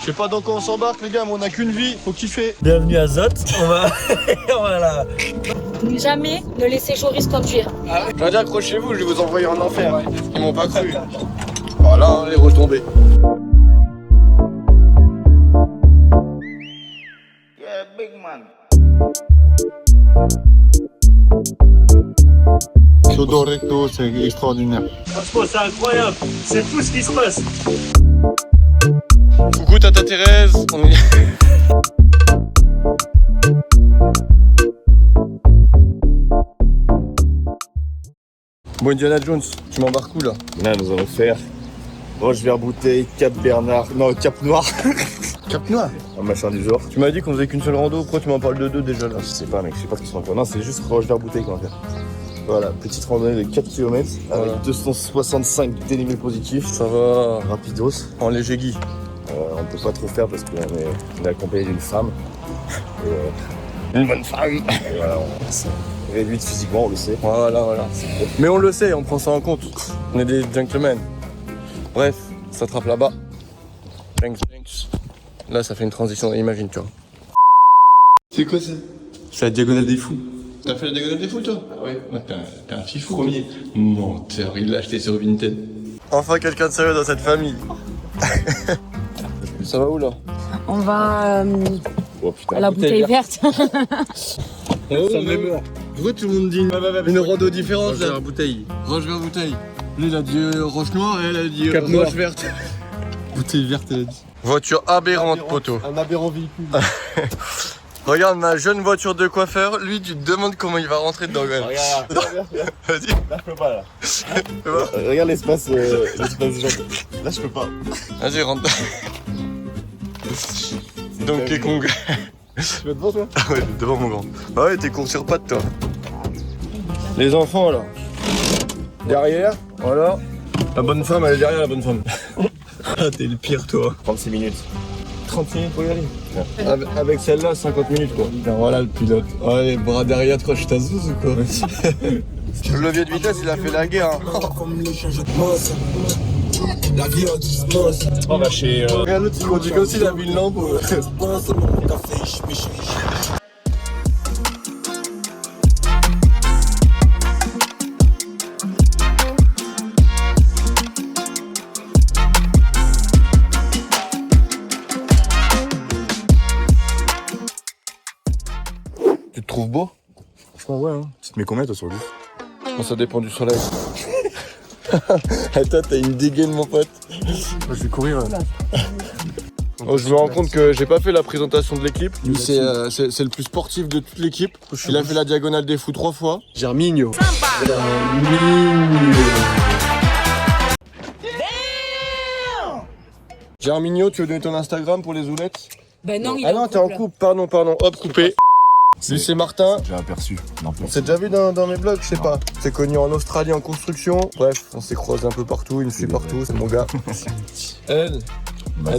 sais pas dans quoi on s'embarque les gars, mais on a qu'une vie, faut kiffer. Bienvenue à Zot, on va... voilà. Jamais ne laisser Joris conduire. J'ai dit accrochez-vous, je vais vous envoyer en enfer. Ils m'ont pas cru. Voilà, hein, les retombées. Yeah, big man. Sodo recto, c'est extraordinaire. Franchement, c'est incroyable. C'est fou ce qui se passe. Coucou Tata Thérèse, on est... Bon Indiana Jones, tu m'embarques où là? Là, nous allons faire Roche-Vert-Bouteille, Cap-Bernard, non, Cap-Noir. Cap-Noir. Un machin du genre. Tu m'as dit qu'on faisait qu'une seule rando, pourquoi tu m'en parles de deux déjà là? Je sais pas, mec, je sais pas ce qu'ils sont encore. Non, c'est juste Roche-Vert-Bouteille qu'on va faire. Voilà, petite randonnée de 4 km avec Voilà. 265 dénivelés positifs. Ça va, Rapidos. en léger gui. On peut pas trop faire parce qu'on est accompagné d'une femme. Une bonne femme. Et voilà, on s'est réduite physiquement, on le sait. Voilà. Mais on le sait, on prend ça en compte. On est des gentlemen. Bref, ça attrape là-bas. Thanks. Là, ça fait une transition, imagine, tu vois. C'est quoi ça? C'est la diagonale des fous. T'as fait la diagonale des fous, toi? Ah ouais. T'es un petit fou. Premier. Menteur, il l'a acheté sur Vinted. Enfin, quelqu'un de sérieux dans cette famille. Ça va où, là? On va Oh putain. à la bouteille verte. Pourquoi tout le monde dit une rando différente là? Roche bouteille. Roche vert bouteille. Lui il a dit roche noire et elle a dit roche verte. Bouteille verte elle a dit. Voiture aberrante poteau. Un aberrant véhicule. Regarde ma jeune voiture de coiffeur, lui tu te demandes comment il va rentrer dedans quand même. Regarde. Vas-y. Là, je peux pas, là. Regarde l'espace genre. Là, je peux pas. Vas-y rentre. Donkey Kong. Tu vas devant, toi? Ah ouais, devant mon grand. Bah ouais, t'es court sur pattes toi. Les enfants là. Derrière, voilà. La bonne femme, elle est derrière la bonne femme. Ah, t'es le pire toi. 36 minutes. 30 minutes pour y aller. Avec celle-là, 50 minutes quoi. Et voilà le pilote. Ah, les bras derrière, toi, je t'azouse ou quoi? Le levier de vitesse, il a fait la guerre. Hein. On va chez. Regarde l'autre, il conduit comme s'il avait une lampe. Tu te trouves beau? Franchement, ouais, hein. Tu te mets combien, toi, sur lui? Bon, ça dépend du soleil. Et toi, t'as une dégaine, mon pote. Moi, je vais courir. Oh, je me rends compte que j'ai pas fait la présentation de l'équipe. Lui, c'est le plus sportif de toute l'équipe. Il a fait la diagonale des fous 3 fois. Germinho. Germinho, tu veux donner ton Instagram pour les zoulettes? Ben non, il Ah non, t'es en couple, pardon. Hop, coupé. Lui, c'est Martin. J'ai aperçu. Non, On s'est déjà vu dans mes vlogs, je sais pas. C'est connu en Australie en construction. Bref, on s'est croisé un peu partout, il me suit partout, c'est mon gars. Elle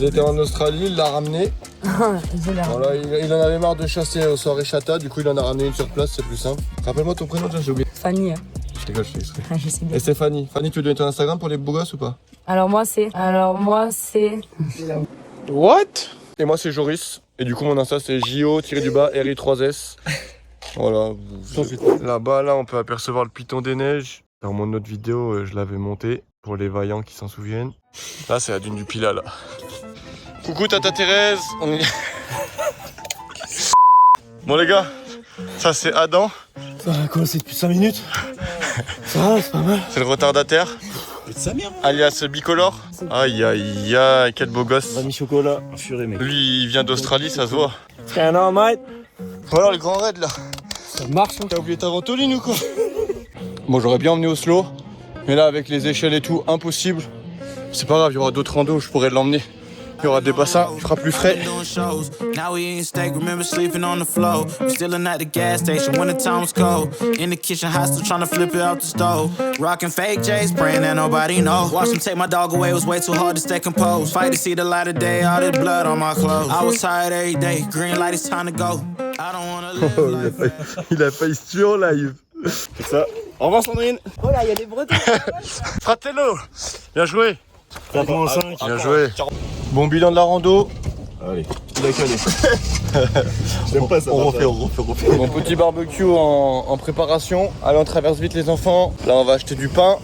était en Australie, il l'a ramenée. Voilà, il en avait marre de chasser aux soirées chata, du coup il en a ramené une sur place, c'est plus simple. Rappelle-moi ton prénom, j'ai oublié. Fanny. Je rigole, je fais exprès. Je sais bien. Et c'est Fanny. Fanny, tu veux donner ton Instagram pour les beaux gosses ou pas? Alors moi c'est. What? Et moi c'est Joris. Et du coup mon Insta c'est JO-RI3S. Voilà. Là-bas, là, on peut apercevoir le Piton des Neiges. Dans mon autre vidéo, je l'avais monté pour les vaillants qui s'en souviennent. Là, c'est la dune du Pilat, là. Coucou Tata Thérèse. On est... Bon les gars, ça c'est Adam. Ça a commencé depuis 5 minutes. Ça va, c'est pas mal. C'est le retardataire. Alias Bicolore. Aïe aïe aïe, quel beau gosse. Rami chocolat, furé mec. Lui, il vient d'Australie, ça se voit. Tiens, non, mate. Voilà le grand raid là. Ça marche, hein. T'as oublié ta ventoline ou quoi? Bon, j'aurais bien emmené au slow, mais là avec les échelles et tout, impossible. C'est pas grave, il y aura d'autres randos, je pourrais l'emmener. Il y aura des bassins, il fera plus frais. Now we eating steak, remember sleeping on the floor. We stillin' at the gas station when the time was cold. In the kitchen, hot still trying to flip it out the stove. Rockin' fake J's, praying that nobody know. Watch them take my dog away, it was way too hard to stay composed. Fight to see the light of day, all this blood on my clothes. I was tired every day, green light, it's time to go. I don't wanna live life. Il a failli se tuer en live. C'est ça. Au revoir, Sandrine. Oh là, il y a des bretons. Fratello, bien joué. 4,5. Bien joué. Bon bilan de la rando, Allez. Il a calé. J'aime pas ça. On refait. Mon petit barbecue en préparation. Allez, on traverse vite les enfants. Là, on va acheter du pain.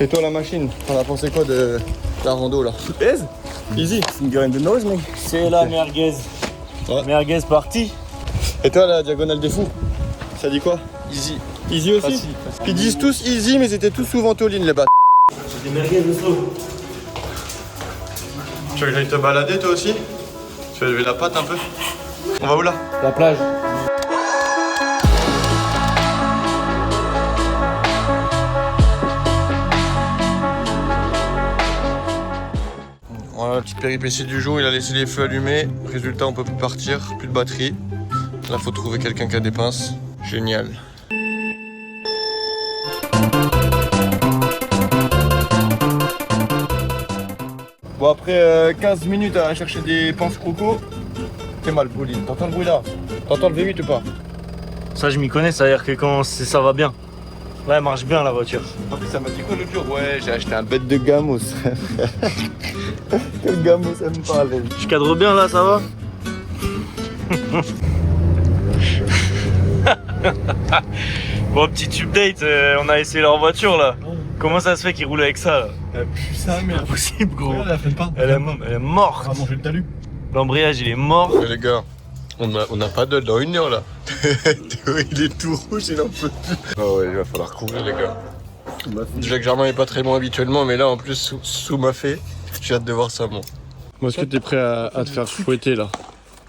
Et toi, la machine, t'en as pensé quoi de la rando là? Aise. Easy. Finger in the nose, mec. C'est la merguez. Ouais. Merguez partie. Et toi, la diagonale des fous, ça dit quoi? Easy. Easy aussi? Facile. Ils disent tous easy, mais c'était tous sous ventoline les bâtards. J'ai des merguez de slow. Tu veux que j'aille te balader toi aussi? Tu vas lever la patte un peu? On va où là? La plage. Voilà la petite péripétie du jour, il a laissé les feux allumés. Résultat, on peut plus partir, plus de batterie. Là, faut trouver quelqu'un qui a des pinces. Génial. Bon, après 15 minutes à chercher des pinces croco, t'es mal poli. T'entends le bruit là? T'entends le V8 ou pas? Ça, je m'y connais, ça veut dire que quand ça va bien. Ouais, elle marche bien la voiture. En plus, ça m'a dit quoi l'autre jour? Ouais, j'ai acheté un bête de gamos. Quel gamos, ça me parle. Je cadre bien là, ça va? Bon, petit update, on a essayé leur voiture là. Comment ça se fait qu'ils roulent avec ça là? Putain, mais Impossible gros. elle a fait pas. Elle est morte. On va manger le talus. L'embrayage il est mort. Les gars, on a pas d'œil dans une heure là. Théo, il est tout rouge, il en peut plus. Ah ouais, il va falloir courir les gars. Déjà que Germain est pas très bon habituellement, mais là en plus sous ma fée, j'ai hâte de voir ça moi. Moi, est-ce que t'es prêt à te faire fouetter là?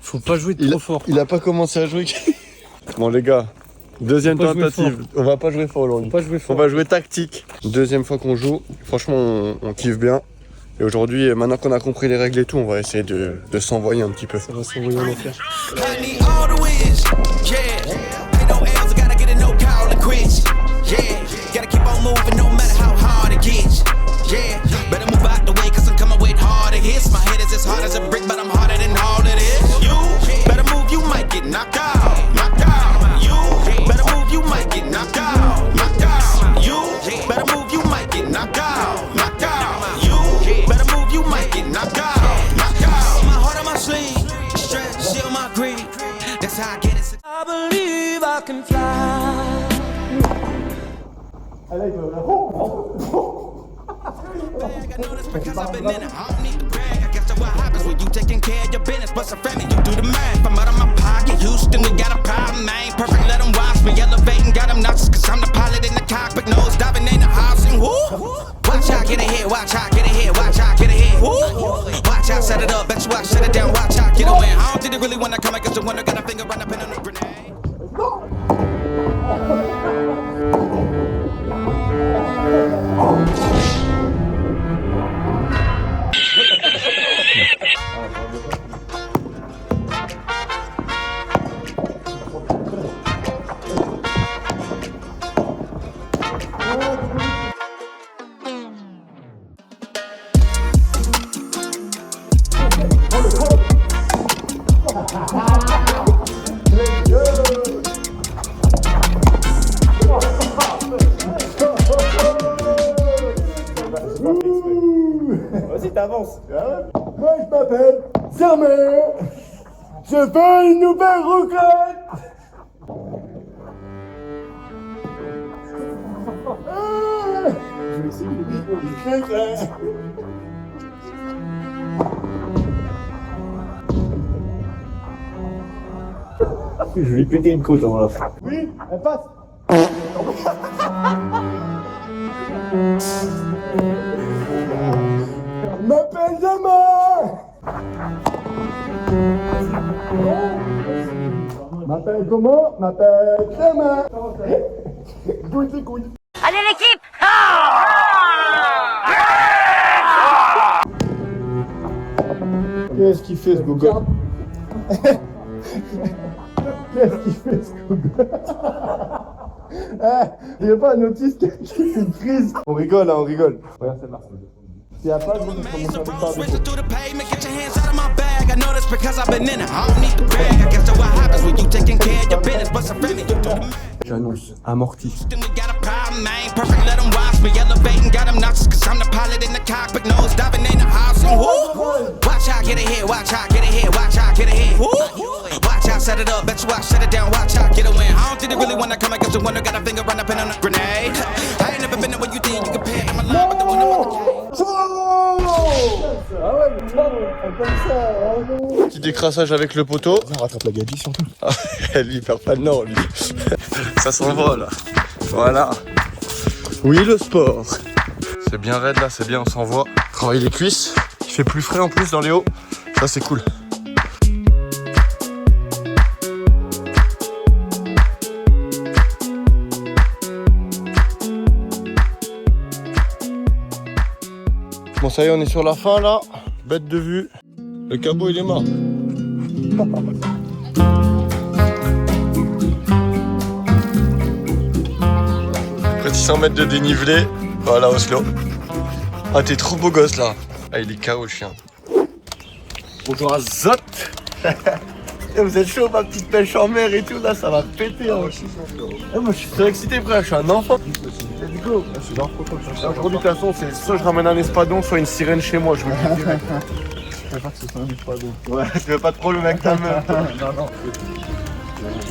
Faut pas jouer trop fort. Il a pas commencé à jouer. Bon les gars, deuxième Faut pas jouer tentative. On va pas jouer fort aujourd'hui. Faut pas jouer fort. On va jouer tactique. Deuxième fois qu'on joue, franchement on kiffe bien. Et aujourd'hui, maintenant qu'on a compris les règles et tout, on va essayer de s'envoyer un petit peu. Ça va s'envoyer en enfer. I need all the wins, yeah. Ain't no L's, I gotta get a no call and quits, yeah. Gotta keep on moving no matter how hard it gets, yeah. Better move out the way, cause I'm coming with harder hits. My head is as hard as a brick, but I'm harder than all it is. You better move, you might get knocked out, knocked out. You better move, you might get knocked out, knocked out. You better move, you might get knocked out, knocked out. You better move, you might get knocked out, knocked out. My heart on my sleeve, stress, seal my greed. That's how I get it. I believe I can fly. I know this because I've been in it. I don't need to brag. I guess that's what happens when you taking care of your business. But some family, you do the math. I'm out of my pocket. Houston, we got a problem. I ain't perfect, let them watch me. Elevating, got them nauseous. Cause I'm the pilot in the cockpit. Nose diving in the housing. Woo! Watch out, get ahead. Watch out, get ahead. Watch out, get ahead. Woo! Watch out, set it up. Bet you I shut it down. Watch out, get away. I don't think they really wanna come because the winner got a finger on the pin on the grenade. Vas-y, t'avances. Moi je m'appelle Germain. Je fais une nouvelle requête. Je vais lui péter une côte avant la fin. Oui, elle passe. Je m'appelle Germain. M'appelle comment? M'appelle Germain. Couille, c'est couille. Allez l'équipe! Qu'est-ce qu'il fait ce Google? Qu'est-ce qu'il fait ce Google? Il n'y a pas un autiste qui fait une crise. On rigole, hein, on rigole. Regarde celle-là. S'il n'y a pas de monde qui commence à me parler. Racing through the pavement, get your hands out of my bag. I know this because I've been in it. I don't need to brag. I guess that's what happens when you taking care of your business. But some family, you do the math. J'annonce, amorti. Then we got a problem, I ain't perfect, let them watch me. Elevating, got them nauseous, cause I'm the pilot in the cockpit. Nose diving in the house. And woo! get it really when I come, I guess you wanna got a finger on a pen and a grenade. I ain't never been there where you think you can pay. I'm alive, but the one Petit décrassage avec le poteau. On rattrape la gadie surtout. Elle y perd pas de nord, lui. Ça s'envole. Voilà. Oui, le sport. C'est bien raide là, c'est bien, on s'envoie. Travaille les cuisses. Il fait plus frais en plus dans les hauts. Ça, c'est cool. Bon, ça y est, on est sur la fin là. Bête de vue. Le cabot, il est mort. Près de 600 mètres de dénivelé. Voilà, Oslo. Ah, t'es trop beau gosse là. Ah, il est KO, le chien. Bonjour à Zot. Vous êtes chaud, ma petite pêche en mer et tout, là, ça va péter. Hein. Moi, je suis très excité, frère, je suis un enfant. Let's go. Aujourd'hui, de toute façon, c'est soit je ramène un espadon, soit une sirène chez moi, je me dis direct. Je préfère que ce soit un espadon. Ouais, tu veux pas de problème avec ta meuf. Non.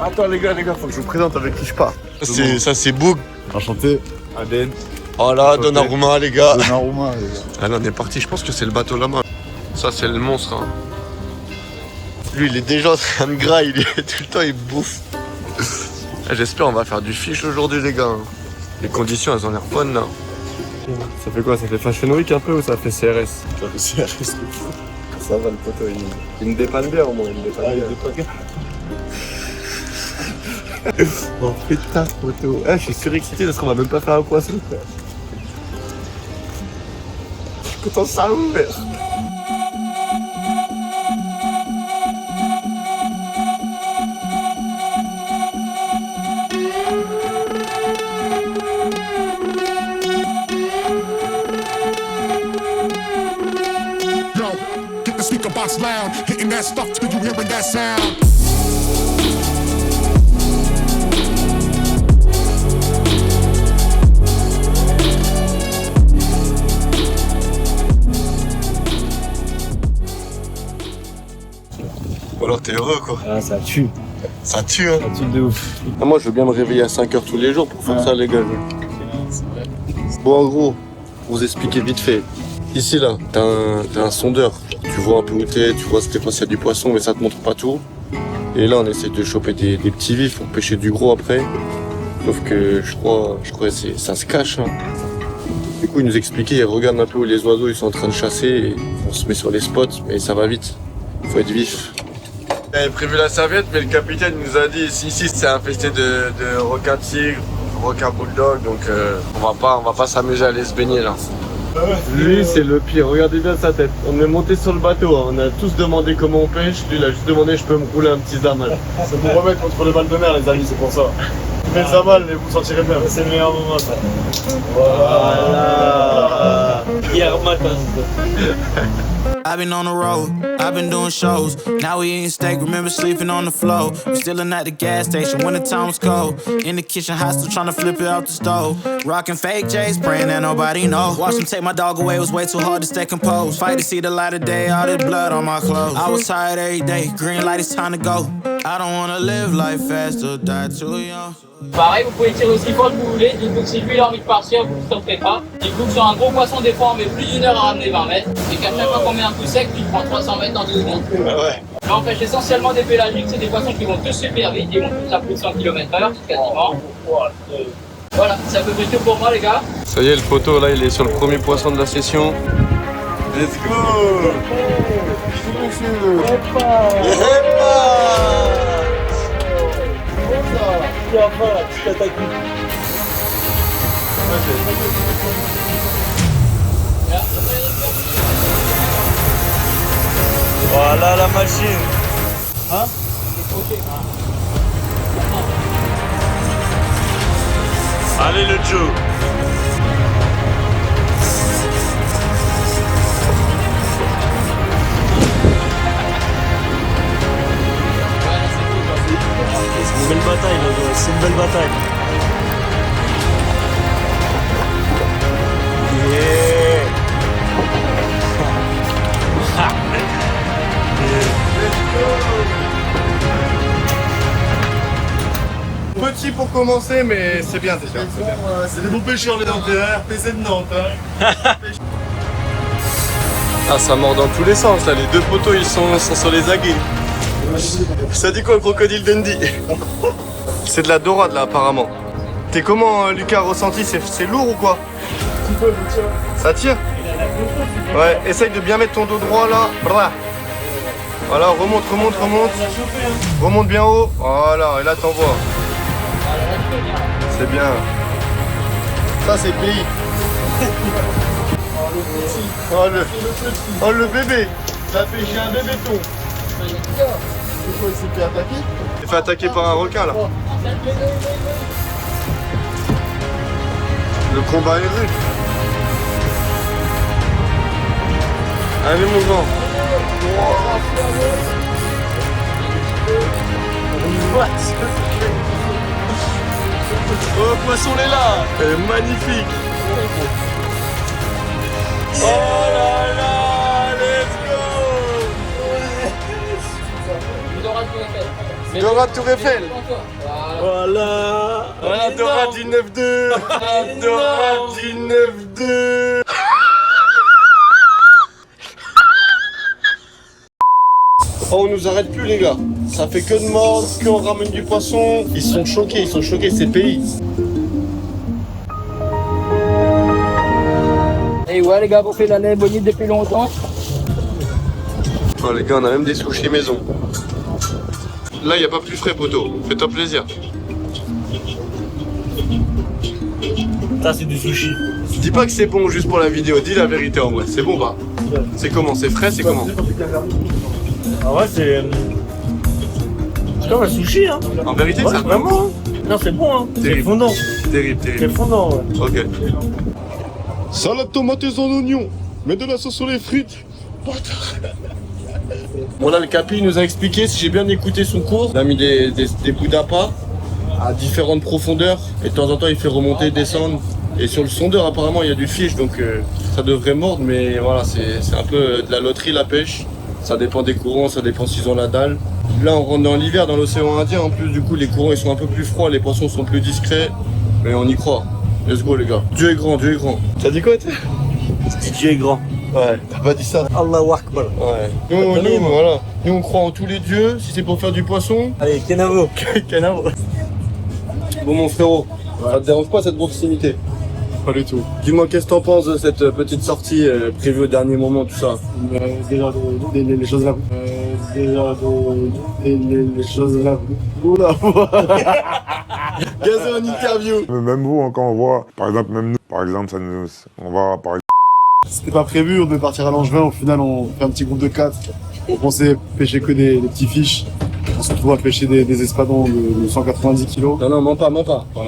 Attends, les gars, faut que je vous présente avec qui je pars. Ça, c'est Boug. Enchanté. Aden. Oh là, Donnarumma, les gars. Donnarumma, les gars. Ah là, on est parti, je pense que c'est le bateau là-bas. Ça, c'est le monstre. Hein. Lui, il est déjà en train de grailler, tout le temps, il bouffe. J'espère on va faire du fish aujourd'hui, les gars. Les conditions, elles ont l'air bonnes, là. Ça fait quoi? Ça fait Fashion Week un peu ou ça fait CRS? Ça fait CRS. Ça va, le poteau, il me dépanne bien, au moins. Il me dépanne bien. Oh putain, poteau. Ah, je suis surexcité parce qu'on va même pas faire un poisson, frère. Je suis content, ça a ouvert. Speaker box loud, hitting that stuff till you hearing that sound. Ou alors t'es heureux, quoi. Ah, ça tue. Ça tue, hein. Ça tue de ouf. Ah, moi, je veux bien me réveiller à 5h tous les jours pour faire ça, les gars. Bon, en gros, pour vous expliquer vite fait. Ici, là, t'as un sondeur. Tu vois un peu où t'es, tu vois des fois s'il y a du poisson, mais ça te montre pas tout. Et là, on essaie de choper des petits vifs pour pêcher du gros après. Sauf que je crois que ça se cache. Hein. Du coup, il nous expliquait, il regarde un peu où les oiseaux ils sont en train de chasser et on se met sur les spots, mais ça va vite. Faut être vif. J'avais prévu la serviette, mais le capitaine nous a dit ici c'est infesté de requins tigres, requins bulldog, donc on va pas s'amuser à aller se baigner là. Lui c'est le pire, regardez bien sa tête. On est monté sur le bateau, hein. On a tous demandé comment on pêche, lui il a juste demandé je peux me rouler un petit zamal. C'est pour remettre contre le mal de mer, les amis, c'est pour ça. Faites le zamal et vous vous sentirez bien. C'est le meilleur moment, ça. Voilà. Hier matin. I've been on the road, I've been doing shows. Now we eating steak, remember sleeping on the floor. We stillin' at the gas station when the time was cold. In the kitchen, hot, still tryna flip it out the stove. Rockin' fake J's, praying that nobody know. Watch them take my dog away, it was way too hard to stay composed. Fight to see the light of day, all this blood on my clothes. I was tired every day, green light, it's time to go. I don't wanna live life fast or die too young. Pareil, vous pouvez tirer aussi fort que vous voulez. Dites-vous que si lui il a envie de partir, vous ne stopperez pas. Dites-vous que sur un gros poisson, des fois on met plus d'une heure à ramener 20 mètres. Et qu'à chaque fois qu'on met un coup sec, tu prends 300 mètres dans 2 secondes. Ouais. Là on pêche essentiellement des pélagiques, c'est des poissons qui vont tous super vite, ils vont tous à plus de 100 km/h quasiment. Voilà, c'est à peu près tout pour moi les gars. Ça y est, le poteau là il est sur le premier poisson de la session. Let's go! Voilà la machine. Hein? Allez le Joe. C'est une belle bataille, là, c'est une belle bataille. Petit pour commencer, mais c'est bien déjà. C'est des bons pêcheurs les Nantais, PC de Nantes. Ah, ça mord dans tous les sens là, les deux poteaux ils sont sur les aguets. Ça dit quoi le crocodile Dundee? C'est de la dorade là apparemment. T'es comment Lucas ressenti? C'est lourd ou quoi? Ça tire? Ouais, essaye de bien mettre ton dos droit là. Voilà, remonte. Remonte bien haut. Voilà, et là t'envoies. C'est bien. Ça c'est le pays. Oh le bébé. T'as pêché un bébé thon. Pourquoi il s'est fait attaquer? Il s'est fait attaquer par un requin là. Le combat est rude. Allez mon grand. Oh poisson est là. Elle est magnifique. Oh là là, let's go. Dorade Tour Eiffel. Voilà. Voilà Dorade du 9-2. Dorade du 9-2. Oh, on nous arrête plus les gars. Ça fait que de mordre, qu'on ramène du poisson. Ils sont choqués ces pays. Et ouais les gars, vous faites la lait bonite depuis longtemps. Oh les gars, on a même des sushis maison. Là, il n'y a pas plus frais, poteau. Fais-toi plaisir. Ça, c'est du sushi. Dis pas que c'est bon juste pour la vidéo. Dis la vérité en vrai. C'est bon pas? C'est comment? C'est frais? C'est comment? Ah ouais, c'est comme un sushi, hein. En vérité, Ouais, ça vraiment. Non, c'est bon, hein. C'est Terrible. fondant. Terrible. C'est fondant, ouais. Ok. Salade tomate et son oignon. Mets de la sauce sur les frites. Bon là, le capi nous a expliqué, si j'ai bien écouté son cours, il a mis des bouts d'appât à différentes profondeurs. Et de temps en temps, il fait remonter, descendre. Et sur le sondeur, apparemment, il y a du fiche, donc ça devrait mordre. Mais voilà, c'est un peu de la loterie, la pêche. Ça dépend des courants, ça dépend s'ils ont la dalle. Là, on rentre dans l'hiver, dans l'océan Indien. En plus, du coup, les courants, ils sont un peu plus froids, les poissons sont plus discrets. Mais on y croit. Let's go, les gars. Dieu est grand, Dieu est grand. T'as dit quoi, toi? Dieu est grand. Ouais, t'as pas dit ça. Allahu Akbar. Ouais. Voilà. Nous, on croit en tous les dieux. Si c'est pour faire du poisson, Allez, Kenavo. canard. Bon, mon frérot, ça te dérange pas cette proximité? Pas du tout. Dis-moi, qu'est-ce que t'en penses de cette petite sortie prévue au dernier moment, tout ça? Déjà, les choses là. Les choses là. Oula. Gazé en interview. Même vous, hein, quand on voit, par exemple, même nous, par exemple, on va par exemple. C'était pas prévu, on devait partir à Langevin. Au final, on fait un petit groupe de 4. On pensait pêcher que des petits fiches. On se retrouve à pêcher des espadons de 190 kilos. Non, mens pas.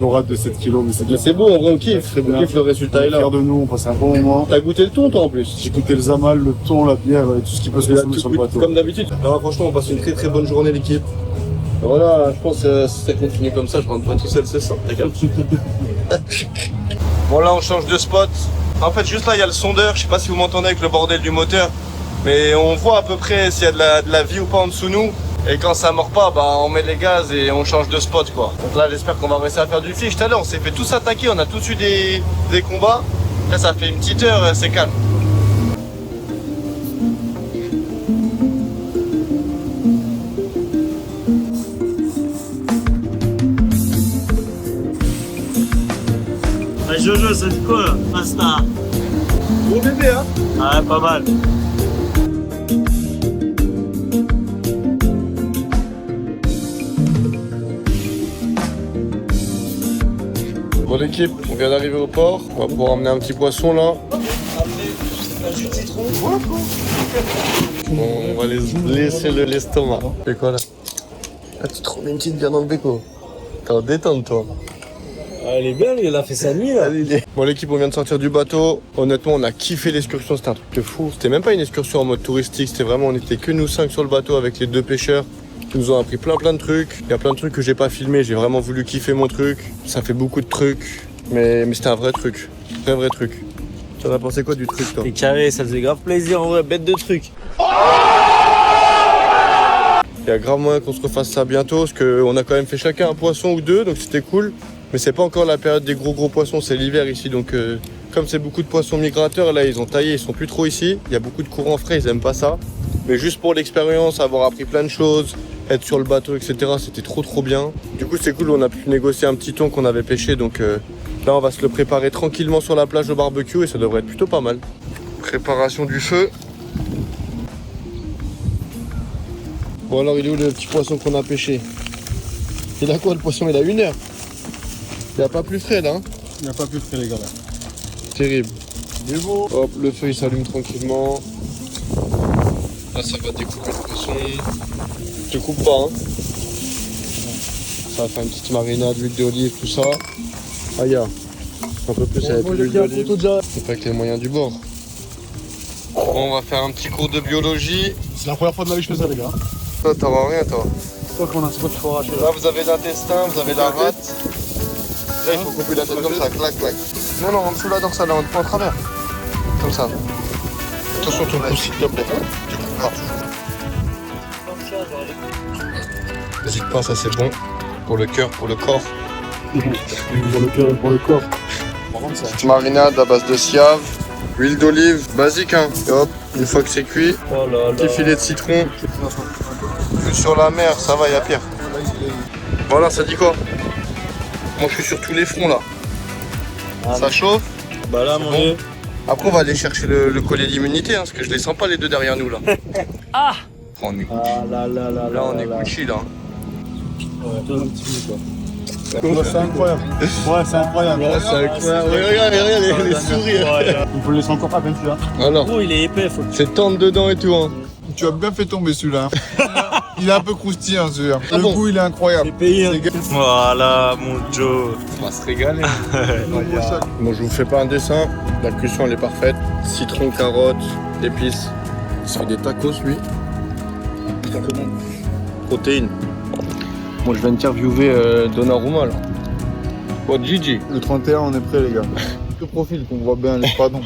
Dorade de 7 kilos, mais c'est bien. Mais c'est beau, en vrai, on kiffe. Très bien. On kiffe, le résultat est là. Fier de nous, on passe un bon moment. T'as goûté le thon, toi, en plus? J'ai goûté le zamal, le thon, la bière, et tout ce qui peut se consommer sur le bateau. Comme d'habitude. Non, franchement, on passe une très bonne journée, l'équipe. Voilà, je pense que si ça continue comme ça, je rentre pas tout seul ce soir. Bon, là, on change de spot. En fait, juste là, il y a le sondeur. Je sais pas si vous m'entendez avec le bordel du moteur. Mais on voit à peu près s'il y a de la vie ou pas en dessous nous. Et quand ça mord pas, bah on met les gaz et on change de spot quoi. Donc là j'espère qu'on va réussir à faire du fish. Tout à l'heure on s'est fait tous attaquer, on a tous eu des combats. Là ça fait une petite heure, c'est calme. Allez, Jojo, ça dit quoi, là? Pasta. Bon bébé hein. Ouais, pas mal. Bon l'équipe, on vient d'arriver au port. On va pouvoir emmener un petit poisson là. Bon, on va les laisser l'estomac. C'est quoi là? Ah, tu te remets une petite bière dans le béco. T'es en détente toi. Elle est bien, il a fait sa nuit là. Bon l'équipe, on vient de sortir du bateau. Honnêtement, on a kiffé l'excursion, c'était un truc de fou. C'était même pas une excursion en mode touristique, c'était vraiment, on était que nous 5 sur le bateau avec les 2 pêcheurs. Ils nous ont appris plein de trucs. Il y a plein de trucs que j'ai pas filmé, j'ai vraiment voulu kiffer mon truc. Ça fait beaucoup de trucs, mais c'était un vrai truc. Vrai truc. T'en as pensé quoi du truc toi? C'est carré, ça faisait grave plaisir en vrai, bête de truc. y a grave moyen qu'on se refasse ça bientôt parce qu'on a quand même fait chacun un poisson ou deux, donc c'était cool. Mais c'est pas encore la période des gros poissons, c'est l'hiver ici, donc comme c'est beaucoup de poissons migrateurs, là ils ont taillé, ils sont plus trop ici. Il y a beaucoup de courants frais, ils aiment pas ça. Mais juste pour l'expérience, avoir appris plein de choses, être sur le bateau, etc. C'était trop bien. Du coup c'est cool, on a pu négocier un petit thon qu'on avait pêché, donc là on va se le préparer tranquillement sur la plage au barbecue et ça devrait être plutôt pas mal. Préparation du feu. Bon alors il est où le petit poisson qu'on a pêché? Il a quoi le poisson? Il a 1 heure. Il n'y a pas plus frais là hein? Il n'y a pas plus frais les gars là. Terrible. Hop, le feu il s'allume tranquillement. Là ça va découper le poisson. Je te coupe pas hein. Ça va faire une petite marinade, huile d'olive, tout ça. Ah ya. Un peu plus avec l'huile d'olive. C'est pas avec les moyens du bord. Bon, on va faire un petit cours de biologie. C'est la première fois de ma vie que je fais ça les gars. Toi t'as rien toi. C'est toi qu'il faut arracher là. Là vous avez l'intestin, vous avez la rate. Là il faut couper la tête comme ça, clac clac. Non en dessous la dorsale, on prend en travers. Comme ça. Attention ton pouce s'il te plaît. Tu coupes pas. N'hésite pas, ça c'est bon. Pour le cœur, pour le corps. Pour le cœur et pour le corps. Petite marinade à base de siave, huile d'olive, basique hein. Et hop, une fois que c'est cuit, petit filet de citron. Vue sur la mer, ça va, il y a pire. Voilà, ça dit quoi? Moi je suis sur tous les fronts là. Ça chauffe. Bah là, mon vieux. Après on va aller chercher le collier d'immunité hein, parce que je les sens pas les deux derrière nous là. Ah On est... là Là on est Gucci là. Ouais, toi un petit peu quoi. Ouais, c'est incroyable. Ouais, c'est incroyable. Ouais, c'est incroyable. Regarde les sourires. Il faut le laisser encore à peine celui-là. Alors, Oh, il est épais, faut que c'est tendre dedans et tout hein. Tu as bien fait tomber celui-là. Il est un peu croustillant celui-là. Le goût il est incroyable. c'est payé. Hein. Voilà, mon Joe. On va se régaler. Bon, je vous fais pas un dessin. La cuisson elle est parfaite. Citron, carottes, épices. Il se fait des tacos lui. Protéines. Bon, je vais interviewer Donnarumma là. Oh, Gigi. Le 31 on est prêt les gars. Le profil qu'on voit bien l'espadon.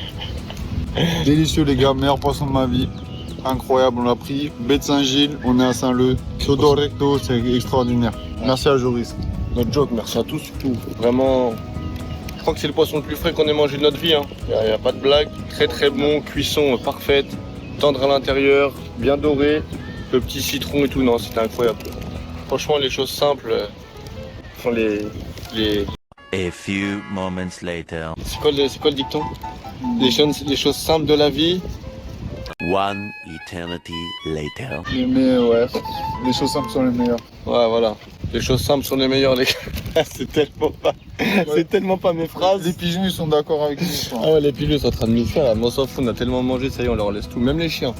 Délicieux les gars, meilleur poisson de ma vie. Incroyable, on l'a pris. Baie de Saint-Gilles, on est à Saint-Leu. Sodo recto, c'est extraordinaire. Merci à Joris. Notre joke, merci à tous surtout. Vraiment, je crois que c'est le poisson le plus frais qu'on ait mangé de notre vie. Il n'y a pas de blague. Très bon, cuisson parfaite, tendre à l'intérieur, bien doré. Le petit citron et tout, non, c'était incroyable. Franchement, les choses simples sont les... A few moments later. C'est quoi le dicton? Les choses simples de la vie. One eternity later. Les meilleurs, ouais. Les choses simples sont les meilleures. Ouais, voilà. Les choses simples sont les meilleures, les gars. C'est tellement pas mes phrases. Les pigeons, ils sont d'accord avec nous. Ah ouais, les pigeons sont en train de nous faire. On s'en fout, on a tellement mangé, ça y est, on leur laisse tout. Même les chiens.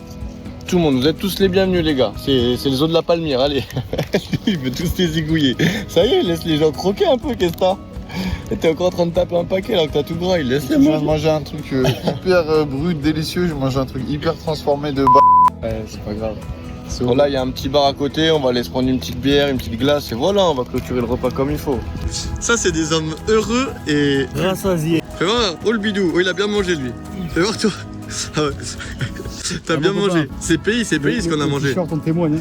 Tout le monde, vous êtes tous les bienvenus, les gars. C'est les eaux de la Palmyre, allez. Il veut tous les zigouiller. Ça y est, laisse les gens croquer un peu, qu'est-ce que t'as? Et t'es encore en train de taper un paquet alors que t'as tout gras, il laisse les Je viens de manger. manger un truc hyper brut, délicieux. Je mange un truc hyper transformé de Ouais, c'est pas grave. Bon, là, il y a un petit bar à côté, on va aller se prendre une petite bière, une petite glace et voilà, on va clôturer le repas comme il faut. Ça, c'est des hommes heureux et... Rassasié. Fais voir, oh le bidou, oh il a bien mangé lui. Fais voir toi. Ah ouais. T'as bien mangé. C'est pays ce qu'on a mangé. On témoigne.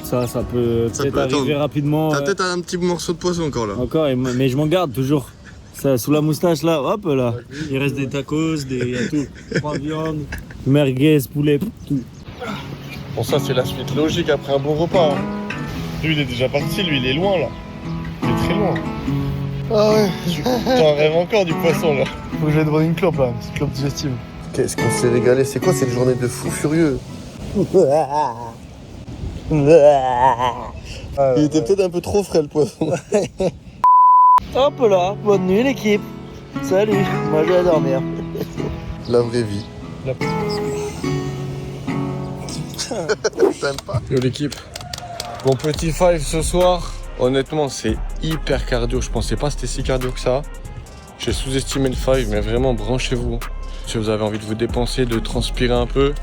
Ça peut Ça peut-être peut attendre. arriver rapidement. T'as peut-être un petit morceau de poisson encore là. Encore, mais je m'en garde toujours. Ça, sous la moustache là, hop là. Il reste des tacos, il y a tout. 3 viandes, merguez, poulet, tout. Bon, ça c'est la suite logique après un bon repas. Hein. Lui il est déjà parti, lui il est loin là. Il est très loin. Ah ouais. T'en rêves encore du poisson là. Faut que j'aille devant une clope là, une petite clope digestive. Qu'est-ce qu'on s'est régalé, c'est quoi cette journée de fou furieux? Il était peut-être un peu trop frais le poisson. Hop là, bonne nuit l'équipe. Salut, moi je vais dormir. La vraie vie. T'aimes pas? Yo l'équipe. Bon petit five ce soir. Honnêtement c'est hyper cardio. Je pensais pas que c'était si cardio que ça. J'ai sous-estimé le five mais vraiment branchez-vous. Si vous avez envie de vous dépenser, de transpirer un peu.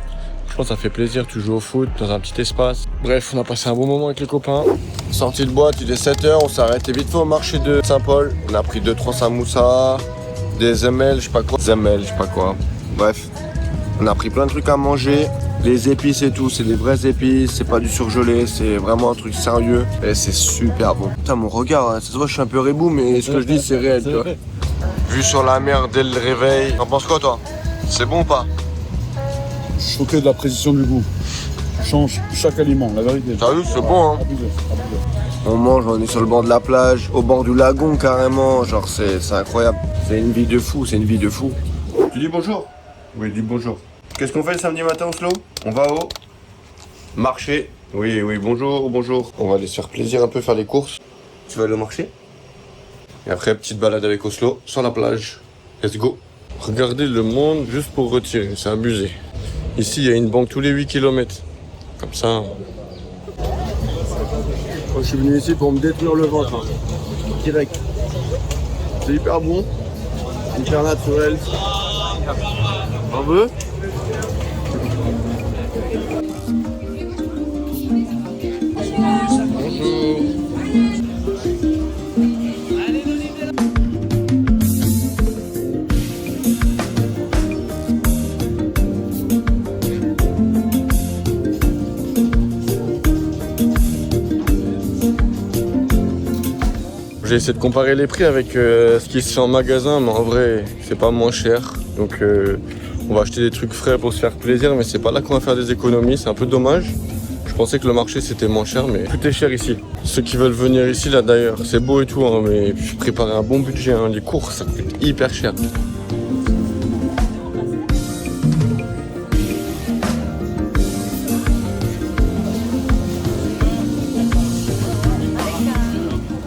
Je pense que ça fait plaisir, tu joues au foot dans un petit espace. Bref, on a passé un bon moment avec les copains. Sortie de boîte, il est 7h, on s'est arrêté vite fait au marché de Saint-Paul. On a pris 2-3 samoussas, des zemelles, je sais pas quoi. Zemelles, je sais pas quoi. Bref, on a pris plein de trucs à manger. Les épices et tout, c'est des vraies épices, c'est pas du surgelé, c'est vraiment un truc sérieux et c'est super bon. Putain, mon regard, hein, ça se voit, je suis un peu rebou, mais ce que je dis, c'est réel, tu vois. Vue sur la mer dès le réveil. T'en penses quoi, toi? C'est bon ou pas? Choqué de la précision du goût. Tu changes chaque aliment, la vérité. T'as vu, c'est bon, hein. On mange, on est sur le bord de la plage, au bord du lagon carrément, genre c'est incroyable. C'est une vie de fou, c'est une vie de fou. Tu dis bonjour? Oui, je dis bonjour. Qu'est-ce qu'on fait le samedi matin au slow? On va au marché. Oui, oui, bonjour, bonjour. On va aller se faire plaisir un peu, faire les courses. Tu vas aller au marché? Et après, petite balade avec Oslo, sur la plage. Let's go. Regardez le monde juste pour retirer, c'est abusé. Ici, il y a une banque tous les 8 km. Comme ça. Je suis venu ici pour me détruire le ventre. Hein. Direct. C'est hyper bon. Hyper naturel. On veut? J'ai essayé de comparer les prix avec ce qui se fait en magasin, mais en vrai, c'est pas moins cher. Donc on va acheter des trucs frais pour se faire plaisir, mais c'est pas là qu'on va faire des économies, c'est un peu dommage. Je pensais que le marché c'était moins cher, mais tout est cher ici. Ceux qui veulent venir ici, là d'ailleurs, c'est beau et tout, hein, mais préparez un bon budget, hein. Les courses ça coûte hyper cher.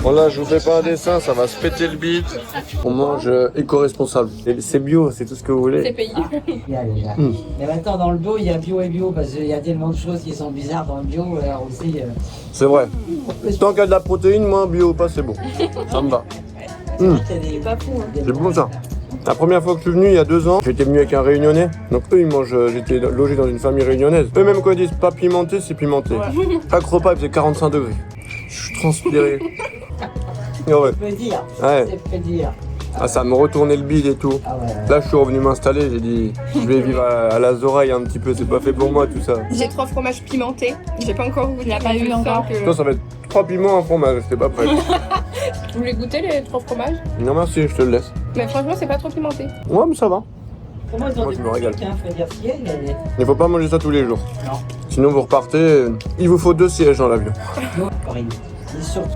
Voilà, je vous fais pas un dessin, ça va se péter le bide. On mange éco-responsable. C'est bio, c'est tout ce que vous voulez. C'est payé. Il y a déjà. Mais maintenant, dans le bio, il y a bio et bio, parce qu'il y a tellement de choses qui sont bizarres dans le bio, alors aussi... C'est vrai. Tant qu'il y a de la protéine, moi, bio ou pas, c'est bon. Ça me va. C'est pas fou, hein. C'est bon ça. La première fois que je suis venu, il y a 2 ans, j'étais venu avec un réunionnais. Donc eux, ils mangent, j'étais logé dans une famille réunionnaise. Eux, même quand ils disent pas pimenté, c'est pimenté. Ouais. Chaque repas, il faisait 45 degrés. Je suis transpiré. Ouais. C'est peu dire. Ouais. C'est peu dire. Ah, ça me retournait le bide et tout. Ah ouais. Là, je suis revenu m'installer, j'ai dit, je vais vivre à la Zoraille un petit peu, c'est pas fait pour moi tout ça. J'ai 3 fromages pimentés, j'ai pas encore goûté. Il n'y a pas eu encore. Toi, ça va être 3 piments, un fromage, j'étais pas prêt. Vous voulez goûter les 3 fromages? Non, merci, je te le laisse. Mais franchement, c'est pas trop pimenté. Ouais, mais ça va. Moi, je me régale. Il faut pas manger ça tous les jours. Non. Sinon, vous repartez, il vous faut 2 sièges dans l'avion. Surtout,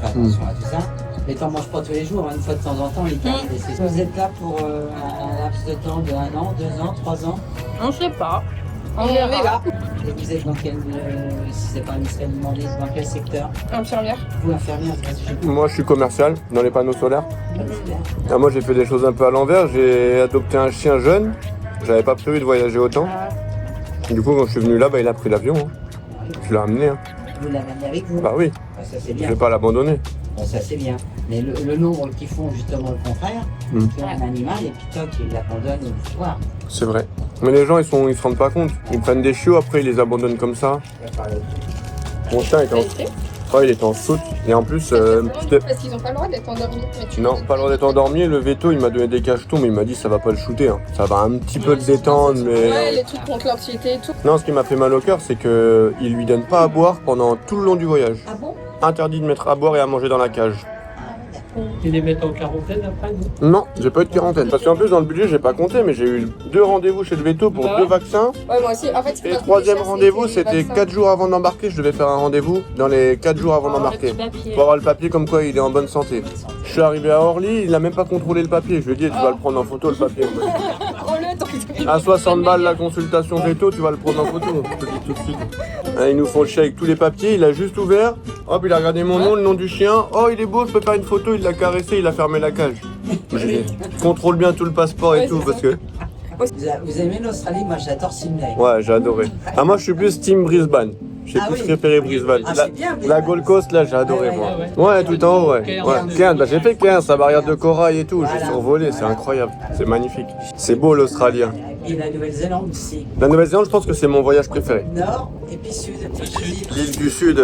attention à tout ça. Mais t'en manges pas tous les jours, hein, une fois de temps en temps, les cartes. Vous êtes là pour un laps de temps de 1 an, 2 ans, 3 ans? On sait pas. On est là. Et vous êtes dans quel, si c'est pas indiscret de demander, dans quel secteur? Infirmière. Vous, infirmière? Moi, je suis commercial dans les panneaux solaires. Ah, moi, j'ai fait des choses un peu à l'envers. J'ai adopté un chien jeune. J'avais pas prévu de voyager autant. Du coup, quand je suis venu là, bah, il a pris l'avion. Hein. Je l'ai ramené. Hein. Vous l'avez amené avec vous? Bah oui. Ah, ça, c'est bien. Je vais pas l'abandonner. Bon, ça c'est bien. Mais le nombre qui font justement le contraire, qui ont un animal et puis toc, ils l'abandonnent le soir. C'est vrai. Mais les gens, ils se rendent pas compte. Ils prennent des chiots, après ils les abandonnent comme ça. Mon chien il était en soute. Et en plus... parce qu'ils ont pas le droit d'être endormis. Non, pas le droit d'être endormi. Le veto, il m'a donné des cachetons, mais il m'a dit ça va pas le shooter. Hein. Ça va un petit peu le détendre, mais... Ouais, les trucs contre l'anxiété et tout. Non, ce qui m'a fait mal au cœur, c'est qu'il lui donne pas à boire pendant tout le long du voyage. Ah bon? Interdit de mettre à boire et à manger dans la cage. Tu les mets en quarantaine après, non? Non, j'ai pas eu de quarantaine. Parce qu'en plus, dans le budget, j'ai pas compté, mais j'ai eu 2 rendez-vous chez le veto pour 2 vaccins. Ouais, moi aussi. En fait, et le 3e rendez-vous, c'était 4 jours avant d'embarquer. Je devais faire un rendez-vous dans les 4 jours avant d'embarquer. Pour avoir le papier comme quoi il est en bonne santé. Je suis arrivé à Orly, il a même pas contrôlé le papier. Je lui ai dit, tu vas le prendre en photo, le papier. À 60 balles la consultation veto, tu vas le prendre en photo. Je te le dis tout de suite. Ils nous font le chien avec tous les papiers, il a juste ouvert. Hop, il a regardé mon nom, le nom du chien. Oh, il est beau, je peux faire une photo. Il l'a caressé, il a fermé la cage. Contrôle bien tout le passeport et tout parce que... Vous aimez l'Australie? Moi j'adore Sydney. Ouais, j'ai adoré. Ah, moi je suis plus team Brisbane. J'ai plus préféré Brisbane. La Gold Coast, là, j'ai adoré, moi. Ouais, tout en haut, ouais. Cairns, bah, j'ai fait Cairns, la barrière de corail et tout. J'ai survolé, c'est incroyable. C'est magnifique. C'est beau l'Australien. Et la Nouvelle-Zélande aussi. La Nouvelle-Zélande, je pense que c'est mon voyage préféré. Nord et puis sud. L'île du Sud,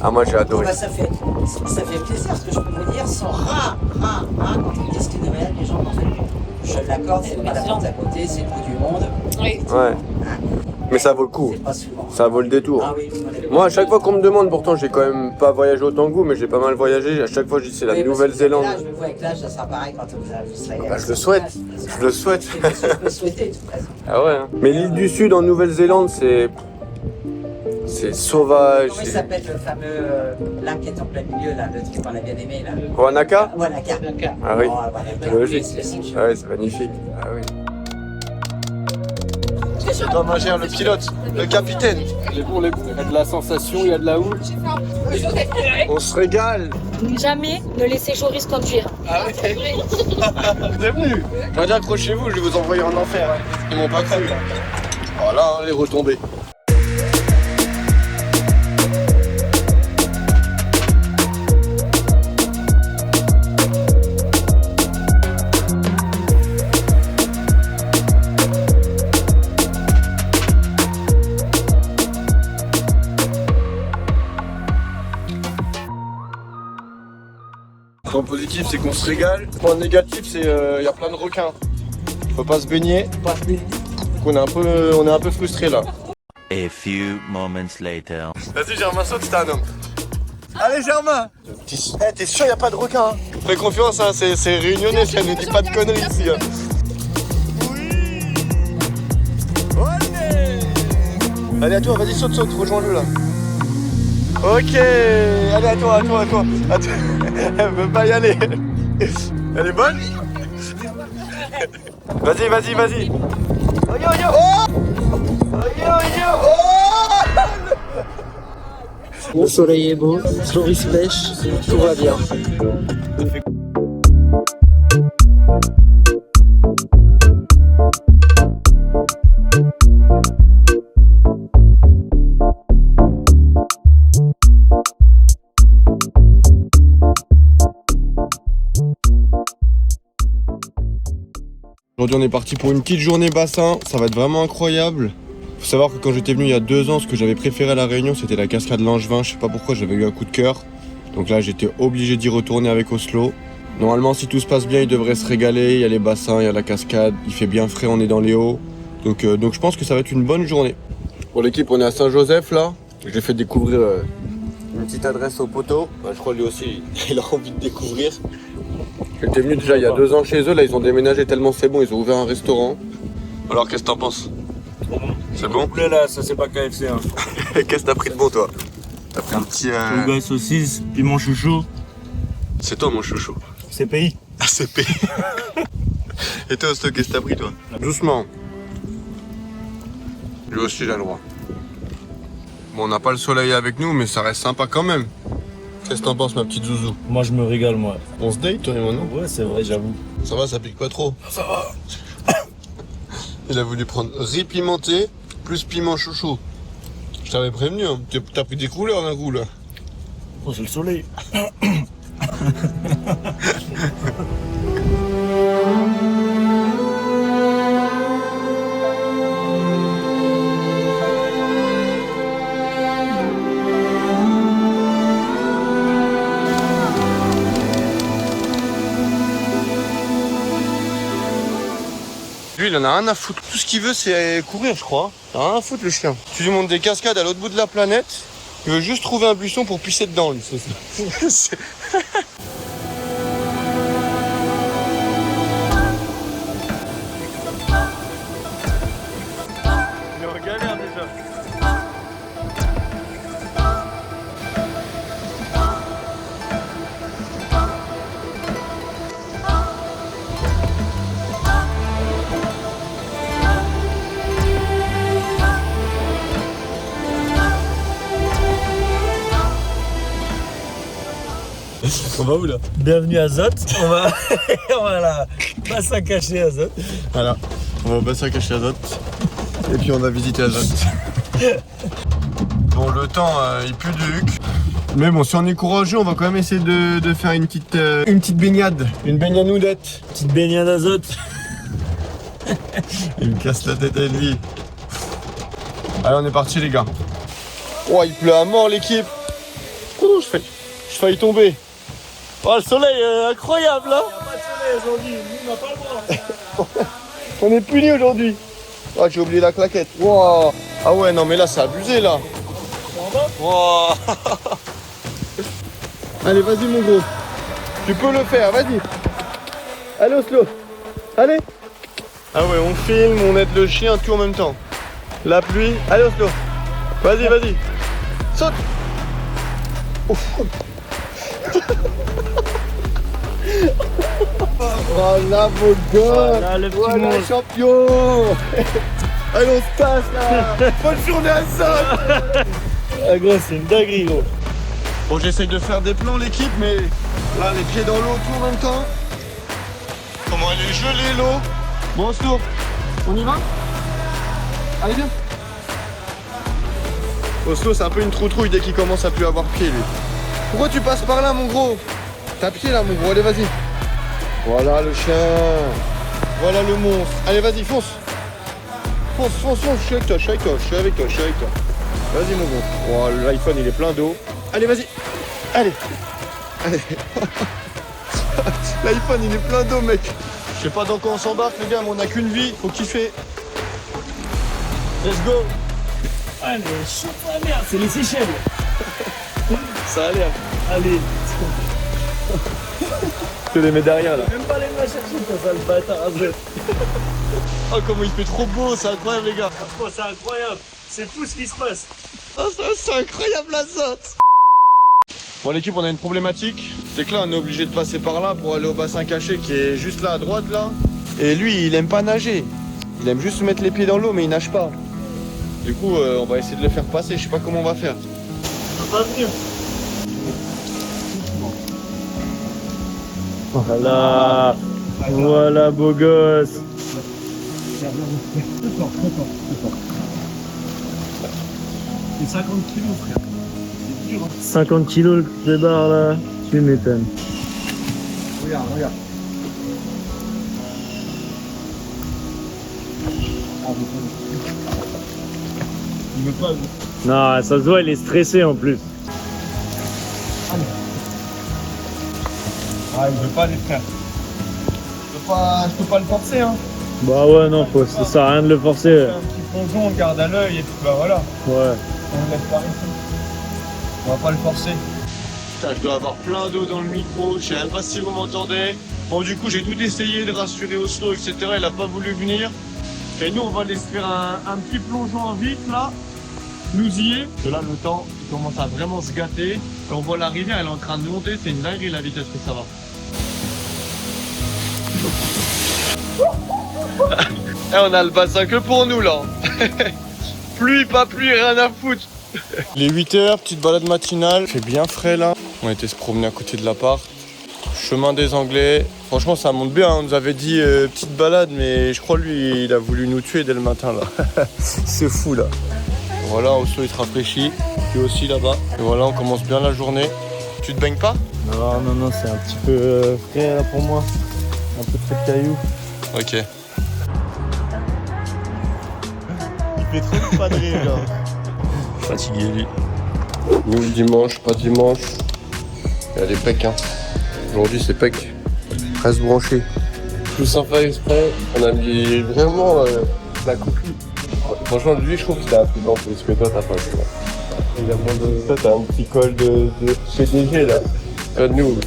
ah, moi j'ai adoré. Bah, ça fait plaisir, ce que je peux vous dire, sont rares quand ils disent que Noël, les gens n'en font plus. Je l'accorde, c'est pas la France à côté, c'est le bout du monde. Oui. Ouais. Mais ça vaut le coup. C'est pas souvent. Ça vaut le détour. Ah oui, Moi, à chaque fois qu'on me demande, pourtant, j'ai quand même pas voyagé autant que vous, mais j'ai pas mal voyagé. À chaque fois, je dis c'est la Oui, parce que Nouvelle-Zélande. là, je me vois avec l'âge, ça sera pareil quand vous serez. Bah, je le souhaite. Je le souhaite. Je peux souhaiter, de toute façon. Ah ouais. Hein. Mais l'île du Sud en Nouvelle-Zélande, c'est sauvage. Comment il s'appelle le fameux lac qui est en plein milieu, là, le truc qu'on a bien aimé, là? Wanaka? Wanaka. Ah oui. Oh, Wanaka. Logique. C'est Ah ouais, c'est magnifique. Ah oui. C'est toi, Magère, le pilote, le capitaine. Les bons. Il y a de la sensation, il y a de la houle. On se régale. Jamais ne laissez Joris conduire. Ah oui. T'es venu. J'ai dit accrochez-vous, je vais vous envoyer en enfer. Hein. Ils m'ont pas cru. Voilà, hein, les retombées. Point positif, c'est qu'on se régale. Point négatif, c'est y a plein de requins. Faut pas se baigner. Donc on est un peu frustré là. A few moments later. Vas-y Germain, saute, c'est un homme. Allez Germain. T'es sûr y a pas de requins hein? Fais confiance, hein, c'est réunionnais, ça ne dit pas de conneries ici. Hein. Oui. Allez à toi, vas-y saute, rejoins-le là. Ok, allez à toi. Elle veut pas y aller. Elle est bonne? Vas-y. Le soleil est beau, Joris pêche, tout va bien. Aujourd'hui on est parti pour une petite journée bassin, ça va être vraiment incroyable. Faut savoir que quand j'étais venu il y a 2 ans, ce que j'avais préféré à La Réunion c'était la cascade Langevin, je sais pas pourquoi j'avais eu un coup de cœur. Donc là j'étais obligé d'y retourner avec Oslo. Normalement si tout se passe bien il devrait se régaler, il y a les bassins, il y a la cascade, il fait bien frais, on est dans les hauts. Donc je pense que ça va être une bonne journée. Pour l'équipe on est à Saint-Joseph là, je l'ai fait découvrir une petite adresse au poteau. Bah, je crois lui aussi il a envie de découvrir. J'étais venu déjà il y a 2 ans chez eux, là ils ont déménagé tellement c'est bon, ils ont ouvert un restaurant. Alors qu'est-ce que t'en penses? C'est bon? Le poulet là, ça c'est pas KFC hein. Qu'est-ce que t'as pris de bon toi? T'as pris un petit... Poulet saucisse, piment chouchou. C'est toi mon chouchou. CPI. Ah CPI. Et toi Osto, qu'est-ce que t'as pris toi? Doucement. Lui aussi j'ai le droit. Bon on n'a pas le soleil avec nous mais ça reste sympa quand même. Qu'est-ce que t'en penses ma petite zouzou? Moi je me régale moi. On se date toi et moi non? Ouais c'est vrai j'avoue. Ça va, ça pique pas trop? Ça va. Il a voulu prendre riz pimenté plus piment chouchou. Je t'avais prévenu, hein. T'as pris des couleurs d'un coup là. Oh c'est le soleil. Lui, il en a rien à foutre. Tout ce qu'il veut, c'est courir, je crois. Il en a rien à foutre, le chien. Tu lui montres des cascades à l'autre bout de la planète. Il veut juste trouver un buisson pour pisser dedans, lui. C'est ça. Il est en galère déjà. On va où là? Bienvenue à Zot. On va là, bassin caché à Zot. Voilà, on va au bassin caché à Zot. Et puis on va visiter Zot. Bon, le temps il pue du huc. Mais bon, si on est courageux, on va quand même essayer de faire une petite baignade. Une baignanoudette. Petite baignade à Zot. Il me casse la tête à lui. Allez, on est parti les gars. Oh, il pleut à mort l'équipe. Ouh, je failli tomber. Oh, le soleil incroyable là. Il n'y a pas de soleil aujourd'hui, nous on n'a pas le droit. On est puni aujourd'hui. Ah, j'ai oublié la claquette. Wow. Ah ouais, non mais là c'est abusé là. Wow. Allez, vas-y mon gros. Tu peux le faire, vas-y. Allez Oslo. Allez. Ah ouais, on filme, on aide le chien, tout en même temps. La pluie. Allez Oslo. Vas-y, vas-y. Saute. Ouf. Voilà mon gars. Voilà le petit Voilà monstre. champion. Allez, on se passe là. Bonne journée à ça. Ah gros, c'est une dinguerie gros. Bon, j'essaye de faire des plans l'équipe, mais là les pieds dans l'eau tout en même temps. Comment elle est gelée l'eau. Bon Oslo, on y va. Allez viens. Oslo c'est un peu une troutrouille dès qu'il commence à plus avoir pied lui. Pourquoi tu passes par là mon gros? T'as pied là mon gros, allez vas-y. Voilà le chien. Voilà le monstre. Allez vas-y, fonce. Fonce, fonce, fonce, je suis avec toi, je suis avec toi, je suis avec toi, je suis avec toi. Vas-y mon gros. Oh, l'iPhone il est plein d'eau. Allez vas-y. Allez. Allez. L'iPhone il est plein d'eau mec. Je sais pas dans quoi on s'embarque les gars, mais on a qu'une vie, faut kiffer. Let's go. Ah mais chaud la merde, c'est les Seychelles. Ça a l'air. Allez. Je te les mets derrière là. Même pas les mains chercher toi, ça le bâtard à zèle. Oh comment il fait trop beau, c'est incroyable les gars. Oh, c'est incroyable, c'est fou ce qui se passe. Oh, c'est incroyable la zotte. Bon l'équipe, on a une problématique, c'est que là on est obligé de passer par là pour aller au bassin caché qui est juste là à droite là. Et lui il aime pas nager, il aime juste mettre les pieds dans l'eau mais il nage pas. Du coup on va essayer de le faire passer, je sais pas comment on va faire. Ça va venir. Voilà, voilà beau gosse. C'est 50 kilos frère. 50 kilos le bar là, tu m'étonnes. Regarde, regarde. Il veut pas. Non, ça se voit, il est stressé en plus. Ah il veut pas les frères. Je peux pas le forcer hein. Bah ouais, non, ça sert à rien de le forcer. Un petit plongeon, on garde à l'œil et puis bah voilà. Ouais. On le laisse par ici. On va pas le forcer. Putain, je dois avoir plein d'eau dans le micro, je sais même pas si vous m'entendez. Bon du coup j'ai tout essayé de rassurer Oslo, etc. Il a pas voulu venir. Et nous on va laisser faire un petit plongeon vite là. Nous y est. Et là le temps il commence à vraiment se gâter. Et on voit la rivière, elle est en train de monter, c'est une dinguerie la vitesse que ça va. Et on a le bassin que pour nous là. Pluie, pas pluie, rien à foutre. Il est 8h, petite balade matinale. Il fait bien frais là. On a été se promener à côté de l'appart. Chemin des Anglais. Franchement ça monte bien, on nous avait dit petite balade, mais je crois lui il a voulu nous tuer dès le matin là. C'est fou là. Voilà, Oslo il se rafraîchit. Lui aussi là-bas. Et voilà, on commence bien la journée. Tu te baignes pas? Non, non, non, c'est un petit peu frais là pour moi. Un peu trop de cailloux. Ok. Il fait trop de padré là. Fatigué lui. Nous dimanche, pas dimanche. Il y a des pecs hein. Aujourd'hui c'est pec. Reste branché. Tout sans faire exprès. On a mis vraiment la copie. Franchement lui je trouve qu'il a un peu dans ce que toi t'as pas. Il a moins de. Toi t'as un petit col de CDG là. Nous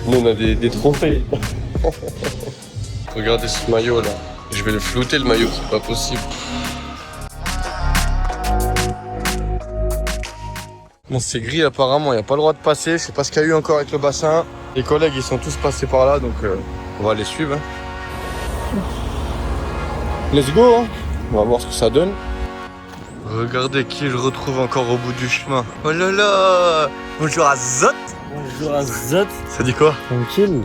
on a des trophées. Regardez ce maillot là. Je vais le flouter le maillot, c'est pas possible. Bon c'est gris apparemment, il n'y a pas le droit de passer. Je sais pas ce qu'il y a eu encore avec le bassin. Les collègues ils sont tous passés par là donc on va les suivre. Hein. Let's go hein. On va voir ce que ça donne. Regardez qui je retrouve encore au bout du chemin. Oh là là. Bonjour à Zot. Bonjour à Zot. Ça dit quoi? Tranquille.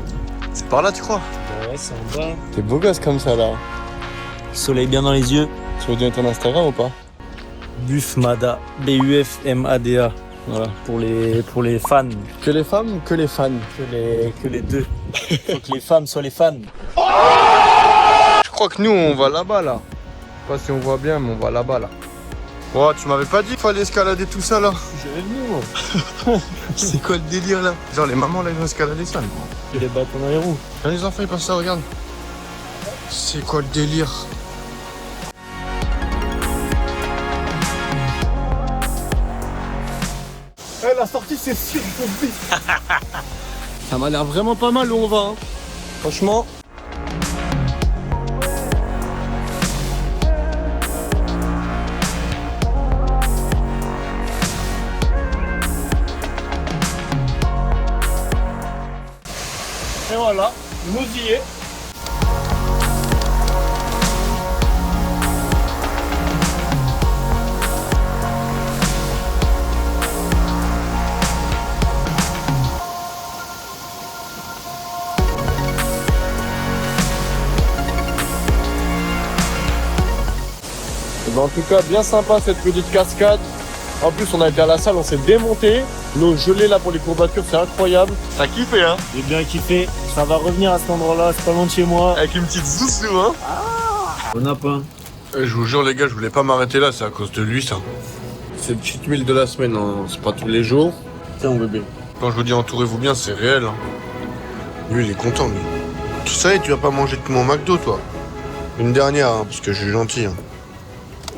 C'est par là tu crois? Ouais, c'est en bas. T'es beau gosse comme ça là. Soleil bien dans les yeux. Tu veux donner ton Instagram ou pas? Bufmada. B-U-F-M-A-D-A. Voilà, pour les fans. Que les femmes ou que les fans? Que les deux. Faut que les femmes soient les fans. Je crois que nous on va là-bas là. Je sais pas si on voit bien mais on va là-bas là. Oh, tu m'avais pas dit qu'il fallait escalader tout ça là? J'avais vu moi. C'est quoi le délire là? Genre les mamans là ils ont escaladé ça. Et les bâtons dans les roues. Regarde les enfants ils passent ça, regarde. C'est quoi le délire? Eh, la sortie, c'est sûr, Ça m'a l'air vraiment pas mal où on va. Hein. Franchement. Et voilà, nous y est. En tout cas, bien sympa cette petite cascade. En plus, on a été à la salle, on s'est démonté. L'eau gelée là pour les courbatures, c'est incroyable. T'as kiffé, hein? J'ai bien kiffé. Ça va revenir à cet endroit-là, c'est pas loin de chez moi. Avec une petite zoussou, hein? On a pas. Je vous jure, les gars, je voulais pas m'arrêter là, c'est à cause de lui, ça. C'est le cheat meal de la semaine, hein. C'est pas tous les jours. Tiens, bébé. Quand je vous dis entourez-vous bien, c'est réel. Hein. Lui, il est content, lui. Tout ça, et tu vas pas manger de mon McDo, toi? Une dernière, hein, parce que je suis gentil. Hein.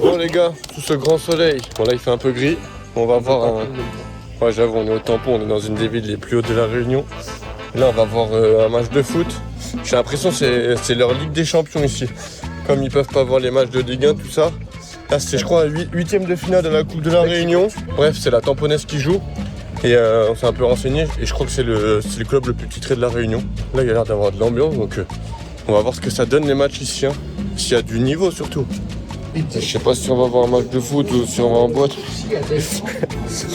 Bon, les gars, sous ce grand soleil, bon, là, il fait un peu gris. On va voir un... Ouais, j'avoue, on est au tampon, on est dans une des villes les plus hautes de la Réunion. Là, on va voir un match de foot. J'ai l'impression que c'est leur Ligue des Champions ici. Comme ils peuvent pas voir les matchs de Ligue 1, tout ça. Là, c'est, je crois, 8e de finale de la Coupe de la Réunion. Bref, c'est la Tamponnaise qui joue. Et on s'est un peu renseigné. Et je crois que c'est le club le plus titré de la Réunion. Là, il y a l'air d'avoir de l'ambiance. Donc, on va voir ce que ça donne les matchs ici. Hein. S'il y a du niveau, surtout. Je sais pas si on va voir un match de foot ou si on va en boîte.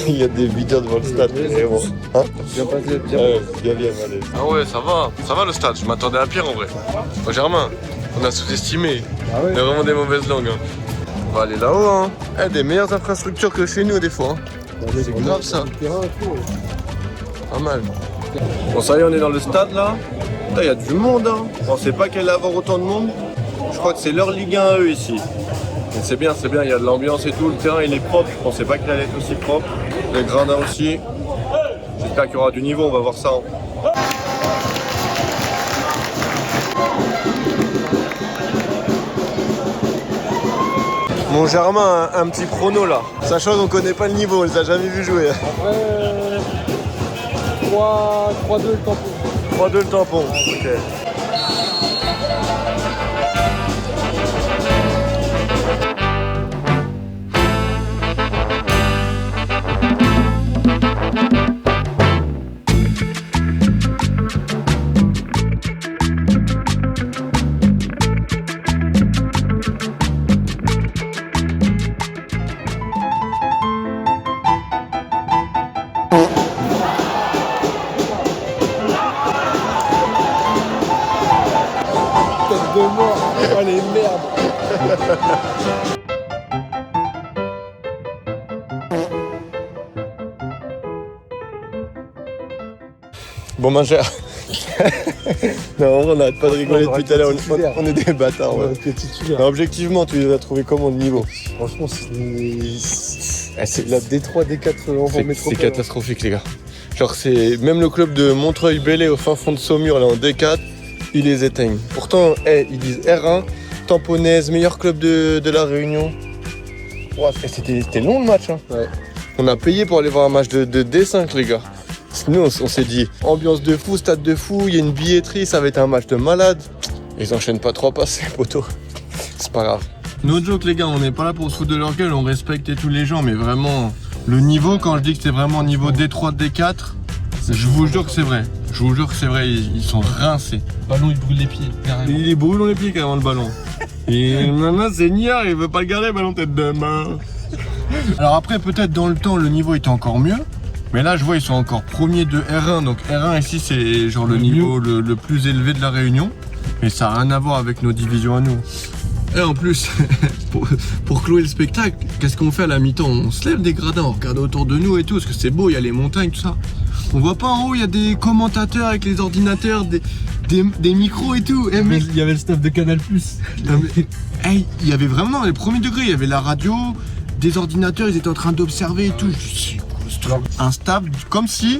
Il y a des videurs devant le stade. Hein? Bien, allez. Ah ouais, ça va le stade. Je m'attendais à pire en vrai. Oh, Germain, on a sous-estimé. Ah ouais. Il y a vraiment des mauvaises langues. Hein. On va aller là-haut. Hein. Eh, des meilleures infrastructures que chez nous des fois. Hein. C'est grave ça. Pas mal. Bon, ça y est, on est dans le stade là. Là, il y a du monde. Hein. On sait pas qu'il allait avoir autant de monde. Je crois que c'est leur Ligue 1 à eux ici. Mais c'est bien, il y a de l'ambiance et tout, le terrain il est propre, je pensais pas qu'il allait être aussi propre. Les gradins aussi. J'espère qu'il y aura du niveau, on va voir ça. Hein. Mon Germain, un petit prono là. Sachant qu'on connaît pas le niveau, on les a jamais vus jouer. Après, 3-2 le tampon. 3-2 le tampon, ok. De mort. Oh les merdes. Bon, ma chère. Non, on n'arrête pas de rigoler depuis tout à l'heure. On est des bâtards. Ouais. Non, objectivement, tu les as trouvés comment le niveau? Franchement, c'est la D3, D4 en métropole. C'est catastrophique, les gars. Genre, c'est même le club de Montreuil-Bellay au fin fond de Saumur, là en D4, ils les éteignent. Pourtant, ils disent R1, Tamponnaise, meilleur club de la Réunion. Wow, c'était long le match. Hein. Ouais. On a payé pour aller voir un match de D5, les gars. Nous, on s'est dit, ambiance de fou, stade de fou, il y a une billetterie, ça va être un match de malade. Ils enchaînent pas 3 passes, les poteaux. C'est pas grave. No joke, les gars, on n'est pas là pour se foutre de leur gueule, on respecte tous les gens, mais vraiment, le niveau, quand je dis que c'est vraiment niveau D3, D4, je vous jure que c'est vrai. Je vous jure que c'est vrai, ils sont rincés. Le ballon, il brûle les pieds, carrément. Il brûle les pieds carrément, le ballon. Et maintenant, c'est Niard, il veut pas le garder, le ballon tête de main. Alors après, peut-être dans le temps, le niveau était encore mieux. Mais là, je vois, ils sont encore premiers de R1. Donc R1 ici, c'est genre le niveau le plus élevé de la Réunion. Mais ça n'a rien à voir avec nos divisions à nous. Et en plus, pour clouer le spectacle, qu'est-ce qu'on fait à la mi-temps? On se lève des gradins, on regarde autour de nous et tout, parce que c'est beau, il y a les montagnes, tout ça. On voit pas en haut, il y a des commentateurs avec les ordinateurs, des micros et tout. Et il y avait le staff de Canal+. Il y avait vraiment, dans les premiers degrés, il y avait la radio, des ordinateurs, ils étaient en train d'observer et tout. Un staff comme si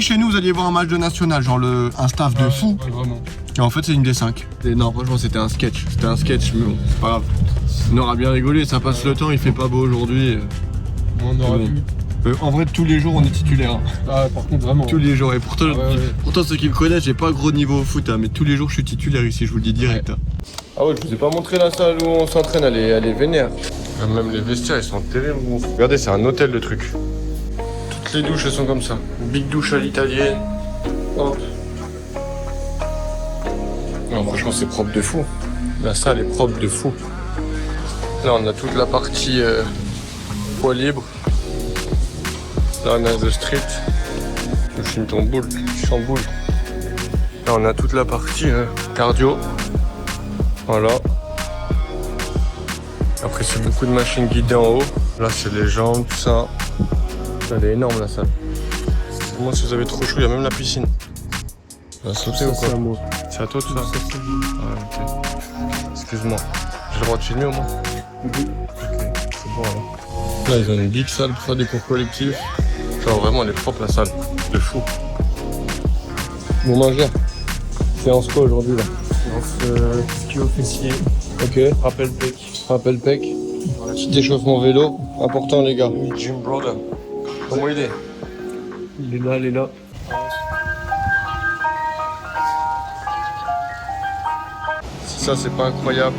chez nous vous alliez voir un match de national, genre un staff de fou. Ouais, vraiment. Et en fait, c'est une des 5. Et non, franchement, c'était un sketch. C'était un sketch, mais bon, c'est pas grave. On aura bien rigolé, ça passe le temps, il fait pas beau aujourd'hui. On aura vu. En vrai, tous les jours, on est titulaire. Hein. Ah, par contre, vraiment. Tous les jours. Et pourtant, ouais. pourtant ceux qui me connaissent, j'ai pas gros niveau au foot, hein, mais tous les jours, je suis titulaire ici, je vous le dis direct. Hein. Ah ouais, je vous ai pas montré la salle où on s'entraîne, elle est vénère. Même les vestiaires, ils sont terribles. Regardez, c'est un hôtel, le truc. Toutes les douches, elles sont comme ça. Big douche à l'italienne. Hop. Non, franchement, c'est propre de fou. La salle est propre de fou. Là, on a toute la partie poids libre. Là, on a The Street. Je filme ton boule, tu chamboules. Là, on a toute la partie cardio. Voilà. Après, c'est beaucoup de machines guidées en haut. Là, c'est les jambes, tout ça. Elle est énorme, la salle. Moi, si vous avez trop chaud, il y a même la piscine. On va sauter ou quoi? C'est à toi tout ça? Ah, ok. Excuse-moi. J'ai le droit de filmer au moins? Ok, c'est bon alors. Là, ils ont une big salle pour faire des cours collectifs. Genre vraiment, elle est propre la salle. De fou. Bon, manger. Séance quoi aujourd'hui là? Séance ski fessier. Ok. Rappel pec. Rappel pec. Petit échauffement vélo. Important les gars. Gym brother. Comment il est? Il est là. Si ça c'est pas incroyable,